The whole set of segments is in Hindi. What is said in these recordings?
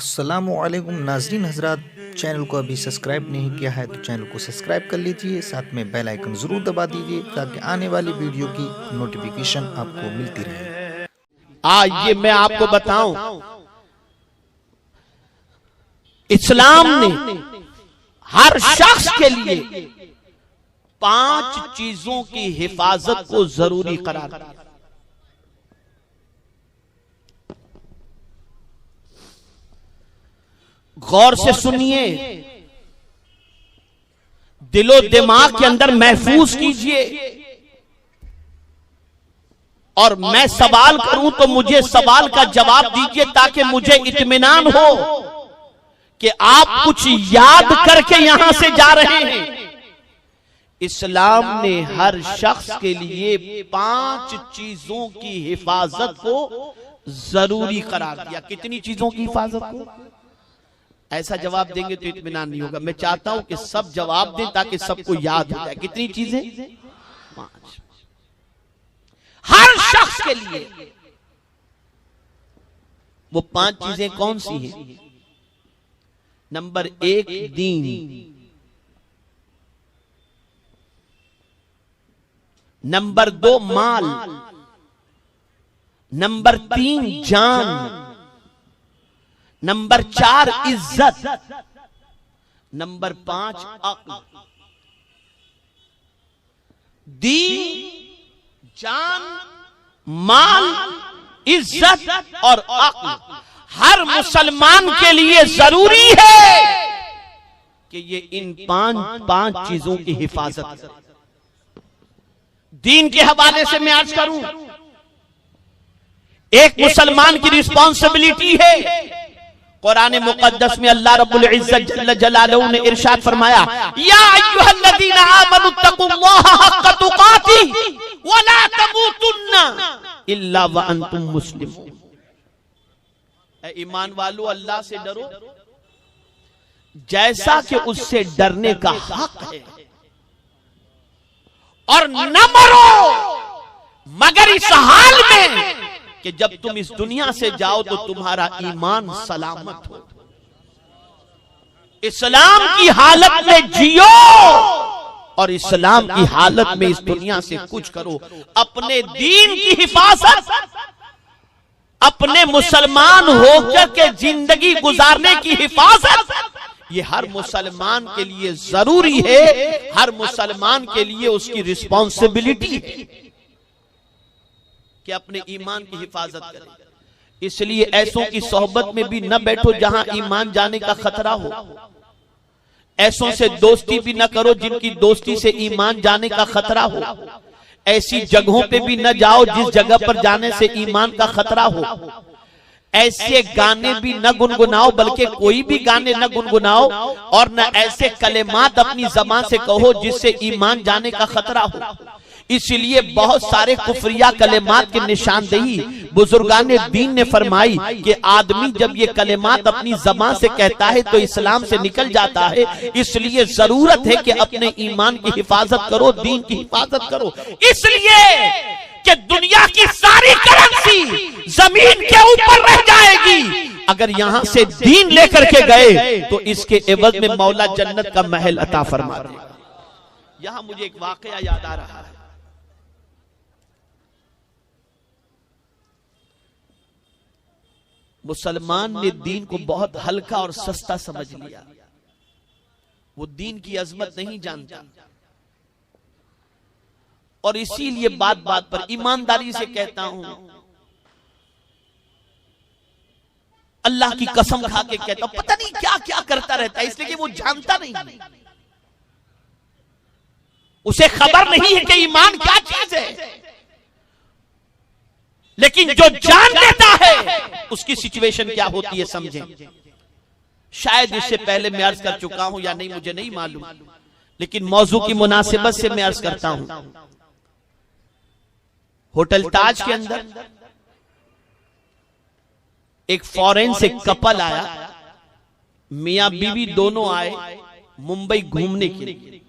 अस्सलामुअलैकुम नाजरीन हजरात, चैनल को अभी सब्सक्राइब नहीं किया है तो चैनल को सब्सक्राइब कर लीजिए, साथ में बेल आइकन ज़रूर दबा दीजिए ताकि आने वाली वीडियो की नोटिफिकेशन आपको मिलती रहे। ये मैं आपको बताऊं, इस्लाम ने हर शख्स के लिए 5 चीजों की हिफाजत को जरूरी करार दिया। गौर से सुनिए, दिलो दिमाग के अंदर महफूज कीजिए, और मैं सवाल करूं तो मुझे सवाल का जवाब दीजिए ताकि मुझे इत्मीनान हो कि आप कुछ याद करके यहां से जा रहे हैं। इस्लाम ने हर शख्स के लिए 5 चीजों की हिफाजत को जरूरी करार दिया। कितनी चीजों की हिफाजत को? ऐसा जवाब देंगे तो इत्मीनान नहीं होगा। मैं चाहता हूं कि सब जवाब दें ताकि सबको याद हो जाए। कितनी चीजें? 5। हर शख्स के लिए वो 5 चीजें कौन सी हैं? नंबर 1 दीन, नंबर 2 माल, नंबर 3 जान, नंबर 4 इज्जत, नंबर 5 अक्ल। दीन, जान, माल, इज्जत और अक्ल हर मुसलमान के लिए जरूरी है कि ये इन 5 चीजों की हिफाजत करे। दीन के हवाले से मैं अर्ज करूं, एक मुसलमान की रिस्पॉन्सिबिलिटी है। कुरान मुकद्दस में अल्लाह रब्बुल इज्जत जल्ल जलालहू ने इरशाद फरमाया, या अय्युहल्लज़ीना आमनुत्तकुल्लाहा हक्क तुकातिह वला तमूतुन्ना इल्ला व अंतुम मुस्लिमून। ऐ ईमान वालों, अल्लाह से डरो जैसा कि उससे डरने का हक है, और न मरो मगर इस हाल में कि जब तुम इस दुनिया से जाओ तो तुम्हारा ईमान सलामत हो। इस्लाम की हालत में जियो और इस्लाम की हालत में इस दुनिया से कुछ करो। अपने दीन की हिफाजत, अपने मुसलमान होकर के जिंदगी गुजारने की हिफाजत, ये हर मुसलमान के लिए जरूरी है, हर मुसलमान के लिए उसकी रिस्पॉन्सिबिलिटी है कि अपने ईमान की हिफाजत करे। इसलिए ऐसों की सोहबत में भी न बैठो जहां ईमान जाने का खतरा हो। ऐसों से दोस्ती भी न करो जिनकी दोस्ती से ईमान जाने का खतरा हो। ऐसी जगहों पे भी न जाओ जिस जगह पर जाने से ईमान का खतरा हो। ऐसे गाने भी न गुनगुनाओ, बल्कि कोई भी गाने न गुनगुनाओ, और न ऐसे कलेमात अपनी जबान से कहो जिससे ईमान जाने का खतरा हो। इसलिए बहुत सारे कुफरिया कलेमात की निशानदेही बुजुर्गान दीन ने फरमाई कि आदमी जब ये कलेमात अपनी जबान से कहता है तो इस्लाम से निकल जाता है। इसलिए जरूरत है कि अपने ईमान की हिफाजत करो, दीन की हिफाजत करो। इसलिए कि दुनिया की सारी करेंसी जमीन के ऊपर रह जाएगी, अगर यहां से दीन लेकर के गए तो इसके एवज में मौला जन्नत का महल अता फरमा देगा। यहां मुझे एक वाकया याद आ रहा है। मुसलमान ने दीन को बहुत हल्का और सस्ता समझ लिया। वो दीन की अजमत नहीं जानता, और इसीलिए बात बात पर ईमानदारी से कहता हूं, अल्लाह की कसम खा के कहता हूं, पता नहीं क्या क्या करता रहता है, इसलिए कि वो जानता नहीं, उसे खबर नहीं है कि ईमान क्या चीज है। लेकिन जो जान लेता है उसकी सिचुएशन क्या होती है समझें। शायद इससे पहले मैं अर्ज कर चुका हूं या नहीं मुझे नहीं मालूम, लेकिन मौजू की मुनासिबत से मैं अर्ज करता हूं। होटल ताज के अंदर एक फॉरेन से कपल आया, मियां बीवी दोनों आए मुंबई घूमने के लिए।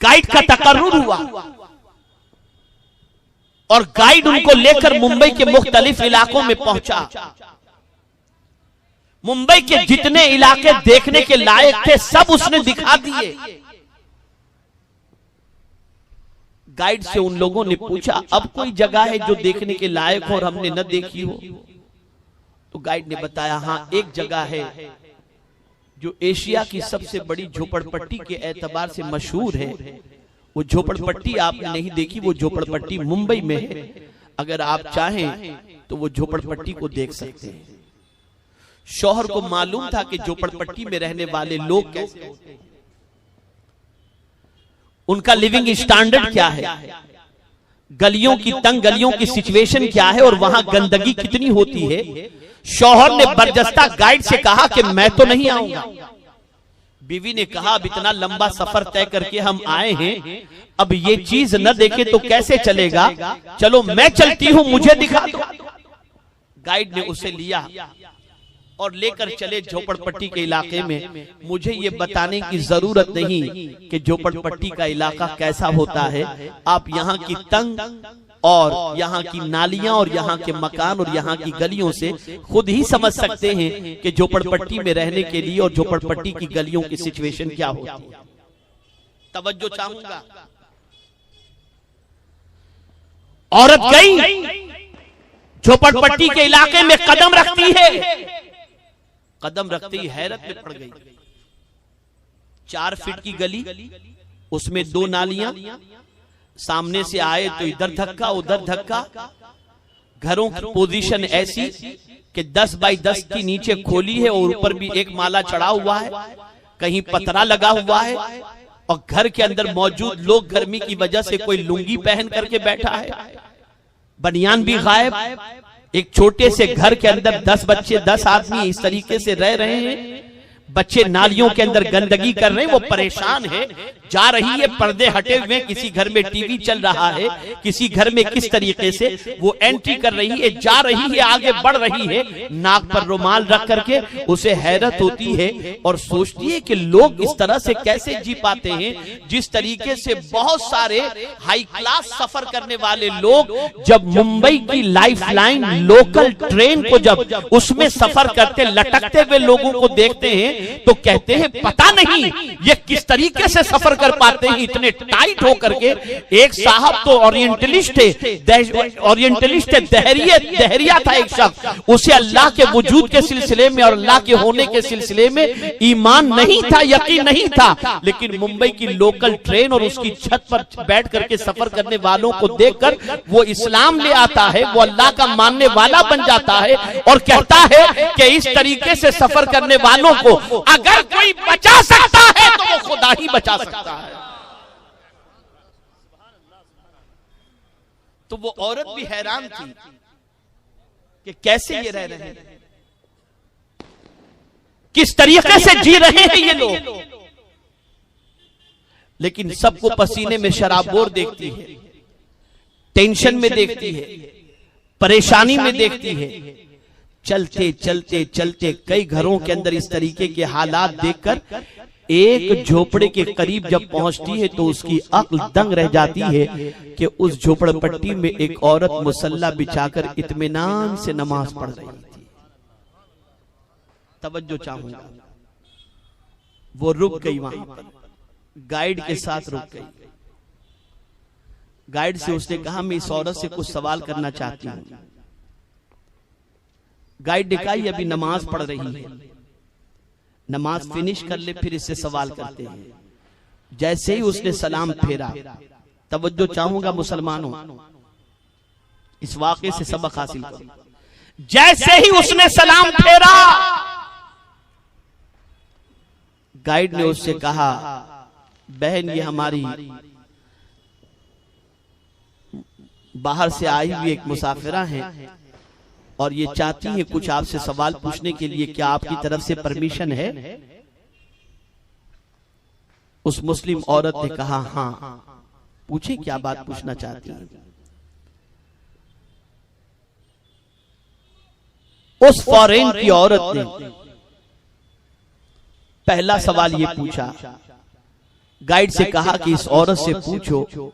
गाइड का तकर्रुर हुआ और गाइड उनको लेकर मुंबई के मुख्तलिफ इलाकों में पहुंचा। मुंबई के जितने इलाके देखने के लायक थे सब उसने दिखा दिए। गाइड से उन लोगों ने पूछा, अब कोई जगह है जो देखने के लायक हो और हमने न देखी हो? तो गाइड ने बताया, हाँ एक जगह है जो एशिया की सबसे बड़ी झोपड़पट्टी के एतबार से मशहूर है। वो झोपड़पट्टी आपने नहीं देखी, वो झोपड़पट्टी मुंबई में है। अगर आप चाहें तो वो झोपड़पट्टी को देख सकते हैं। शौहर को मालूम था कि झोपड़पट्टी में रहने वाले लोग कैसे होते हैं, उनका लिविंग स्टैंडर्ड क्या है, गलियों की तंग गलियों की सिचुएशन क्या है और वहां गंदगी कितनी होती है। शौहर ने बरजस्ता गाइड से कहा कि मैं तो नहीं आऊंगा। बीवी ने कहा, अब इतना लंबा सफर तय करके हम आए हैं, अब ये चीज न देखे तो कैसे चलेगा, चलो मैं चलती हूं, मुझे दिखा दो। गाइड ने उसे लिया और लेकर चले झोपड़पट्टी के इलाके में। मुझे ये बताने की जरूरत नहीं कि झोपड़पट्टी का इलाका कैसा होता है, आप यहाँ की तंग और यहाँ की नालियां और यहाँ के मकान और यहाँ की गलियों से खुद ही समझ सकते हैं कि झोपड़पट्टी में रहने के लिए और झोपड़पट्टी की गलियों की सिचुएशन क्या होती है। तवज्जो चाहूंगा। औरत गई, झोपड़पट्टी के इलाके में कदम रखती है। कदम रखते ही हैरत में पड़ गई। 4 फीट की गली, उसमें 2 नालियां, सामने से आए तो इधर धक्का उधर धक्का। घरों की पोजीशन ऐसी कि 10 बाई 10 की नीचे खोली है और ऊपर भी एक माला चढ़ा हुआ है, कहीं पतरा लगा हुआ है और घर के अंदर मौजूद लोग गर्मी की वजह से कोई लुंगी पहन करके बैठा है, बनियान भी गायब। एक छोटे से घर के अंदर 10 बच्चे 10 आदमी इस तरीके से रह रहे हैं। बच्चे नालियों के अंदर गंदगी कर रहे हैं, वो परेशान है। जा रही है, पर्दे हटे हुए, किसी घर में टीवी चल रहा है, किसी घर में किस तरीके से वो एंट्री कर रही है, जा रही है, आगे बढ़ रही है, नाक पर रुमाल रख करके। उसे हैरत होती है और सोचती है कि लोग इस तरह से कैसे जी पाते हैं। जिस तरीके से बहुत सारे हाई क्लास सफर करने वाले लोग जब मुंबई की लाइफलाइन लोकल ट्रेन को जब उसमें सफर करते लटकते हुए लोगों को देखते हैं तो कहते हैं पता नहीं ये किस तरीके से सफर कर पाते हैं इतने टाइट होकर के। एक साहब तो ओरिएंटलिस्ट थे, दहरिया था एक शख्स। उसे अल्लाह के वजूद के सिलसिले में और अल्लाह के होने के सिलसिले में ईमान नहीं था, यकीन नहीं था। लेकिन मुंबई की लोकल ट्रेन और उसकी छत पर बैठ करके सफर करने वालों को देखकर वो इस्लाम ले आता है, वो अल्लाह का मानने वाला बन जाता है और कहता है कि इस तरीके से सफर करने वालों को अगर कोई बचा सकता है तो वो खुदा ही बचा सकता है। तो वो औरत भी हैरान थी कि कैसे ये रह रहे हैं, किस तरीके से जी रहे हैं ये लोग। लेकिन सबको पसीने में शराबोर देखती है, टेंशन में देखती है, परेशानी में देखती है। चलते चलते चलते कई घरों के अंदर इस तरीके के हालात देखकर एक झोपड़े के करीब जब पहुंचती है तो उसकी अक्ल दंग रह जाती है कि उस झोपड़पट्टी में एक औरत मुसल्ला बिछाकर इत्मीनान से नमाज पढ़ रही थी। तवज्जो चाहूंगा। वो रुक गई, वहां पर गाइड के साथ रुक गई। गाइड से उसने कहा, मैं इस औरत से कुछ सवाल करना चाहती हूं। गाइड ने कहा, ये अभी नमाज पढ़ रही है, नमाज फिनिश कर ले फिर इससे सवाल करते हैं। जैसे ही उसने सलाम फेरा, तवज्जो चाहूंगा मुसलमानों, इस वाक़े से सबक हासिल करो। जैसे ही उसने सलाम फेरा, गाइड ने उससे कहा, बहन ये हमारी बाहर से आई हुई एक मुसाफिरा हैं और ये चाहती हैं कुछ आपसे सवाल पूछने के लिए, क्या आपकी तरफ से परमिशन है? उस मुस्लिम औरत ने कहा, हाँ पूछे क्या बात पूछना चाहती हैं। उस फॉरेन की औरत ने पहला सवाल ये पूछा, गाइड से कहा कि इस औरत से पूछो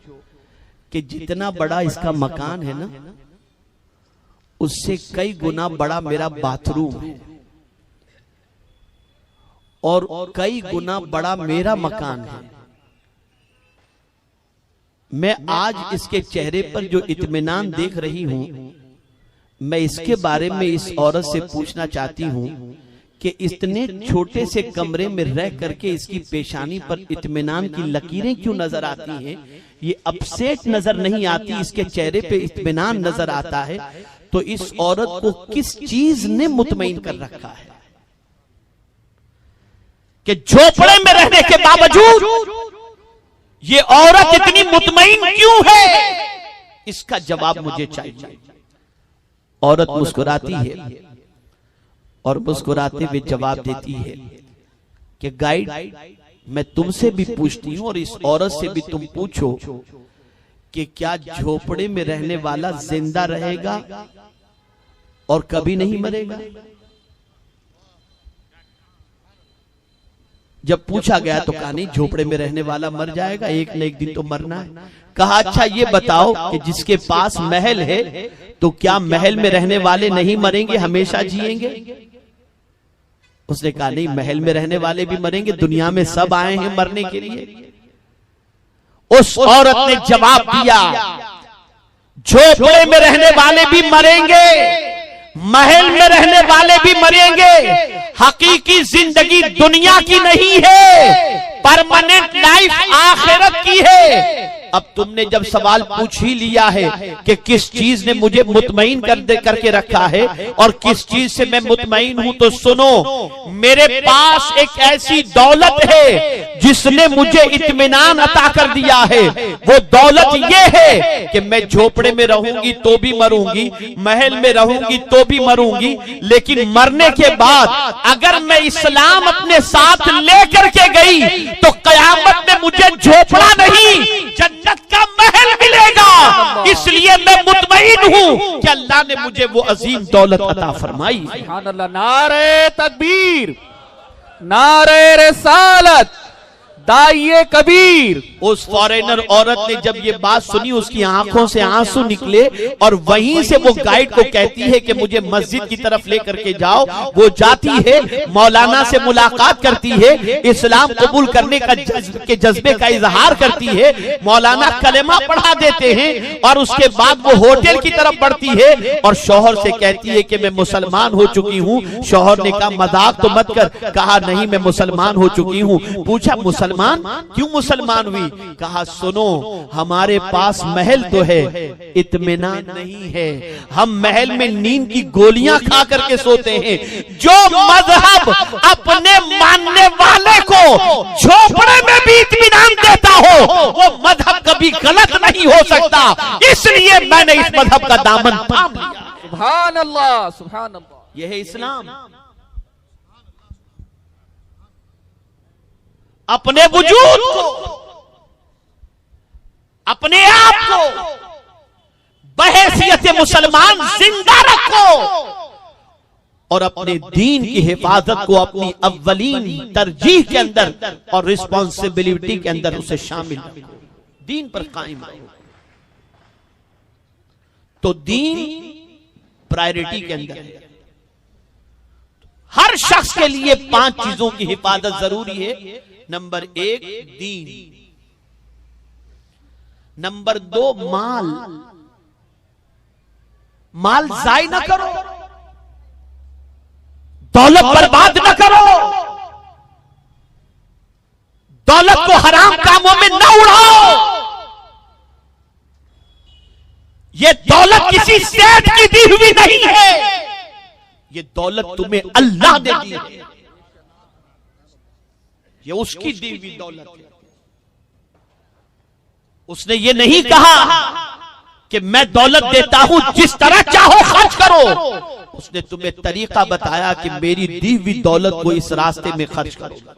कि जितना बड़ा इसका मकान है ना, उससे कई गुना बड़ा मेरा बाथरूम है और कई गुना बड़ा मेरा मकान है। मैं आज इसके चेहरे पर जो इत्मीनान देख रही हूं, मैं इसके बारे में इस औरत से पूछना चाहती हूं कि इतने छोटे से कमरे में रह करके इसकी पेशानी पर इत्मीनान की लकीरें क्यों नजर आती हैं? ये अपसेट नजर नहीं आती, इसके चेहरे पे इत्मीनान नजर आता है। तो इस औरत को किस चीज ने मुतमईन कर रखा है कि झोपड़े में रहने के बावजूद ये औरत इतनी मुतमईन क्यों है? इसका जवाब मुझे चाहिए। औरत मुस्कुराती है और मुस्कुराते हुए जवाब देती है कि गाइड, मैं तुमसे भी पूछती हूं और इस औरत से भी तुम पूछो कि क्या झोपड़े में रहने वाला जिंदा रहेगा और कभी नहीं मरेगा? जब पूछा गया तो कहा नहीं, झोपड़े में रहने वाला मर जाएगा, एक न एक दिन तो मरना है। कहा अच्छा ये बताओ कि जिसके पास महल है तो क्या महल में रहने वाले नहीं मरेंगे, हमेशा जिएंगे? उसने कहा नहीं, महल में रहने वाले भी मरेंगे, दुनिया में सब आए हैं मरने के लिए। उस औरत ने जवाब दिया, झोपड़े में रहने वाले भी मरेंगे, महल में रहने वाले भी मरेंगे। हकीकी जिंदगी दुनिया की नहीं है, परमानेंट लाइफ आखिरत की है। अब तुमने जब सवाल पूछ ही लिया है कि किस चीज ने मुझे मुतमईन करके रखा है और किस चीज से मैं मुतमईन हूं, तो सुनो, मेरे पास एक ऐसी दौलत है जिसने मुझे इत्मीनान अता कर दिया है। वो दौलत ये है कि मैं झोपड़े में रहूंगी तो भी मरूंगी, महल में रहूंगी तो भी मरूंगी, लेकिन मरने के बाद अगर मैं इस्लाम अपने साथ लेकर के गई तो कयामत में मुझे झोपड़ा नहीं, जन्नत का महल मिलेगा। इसलिए मैं मुतमईन हूं कि अल्लाह ने मुझे वो अजीम दौलत अता फरमाई। सुभान अल्लाह। नारे तकबीर, नारे रिसालत, दाइये कबीर। उस फॉरेनर औरत ने जब ये बात सुनी, उसकी आंखों से आंसू निकले और वहीं से वो गाइड को कहती है कि मुझे मस्जिद की तरफ लेकर के जाओ। वो जाती है, मौलाना से मुलाकात करती है, इस्लाम कबूल करने के जज्बे का इजहार करती है। मौलाना कलेमा पढ़ा देते हैं और उसके बाद वो होटल की तरफ बढ़ती है और शौहर से कहती है कि मैं मुसलमान हो चुकी हूँ। शौहर ने कहा मजाक तो मत कर। कहा नहीं, मैं मुसलमान हो चुकी हूँ। पूछा मुसलमान क्यों मुसलमान हुई? कहा सुनो, हमारे पास महल तो है, इत्मीनान नहीं है। हम महल में नींद की गोलियां खा करके सोते हैं। जो मजहब अपने मानने वाले को झोपड़े में भी इत्मीनान देता हो, वो मजहब कभी गलत नहीं हो सकता। इसलिए मैंने इस मजहब का दामन थाम लिया। सुभान अल्लाह, सुभान अल्लाह। यह है इस्लाम। अपने वजूद को, अपने आप को बहैसियत मुसलमान जिंदा रखो और अपने दीन की हिफाजत को अपनी अव्वलीन तरजीह के अंदर और रिस्पॉन्सिबिलिटी के अंदर उसे शामिल रखो, दीन पर कायम रहो। तो दीन प्रायोरिटी के अंदर है। हर शख्स के लिए 5 चीजों की हिफाजत जरूरी है। नंबर 1 दीन, नंबर 2 माल, माल जाय न करो, दौलत बर्बाद न करो, दौलत को हराम कामों में न उड़ाओ। ये दौलत किसी सेठ की दी हुई नहीं है, ये दौलत तुम्हें अल्लाह ने दी है, ये उसकी दी हुई दौलत है। उसने ये नहीं कहा कि मैं दौलत देता हूं, जिस तरह चाहो खर्च करो। उसने तुम्हें तरीका बताया कि मेरी दी हुई दौलत को इस रास्ते में खर्च करो।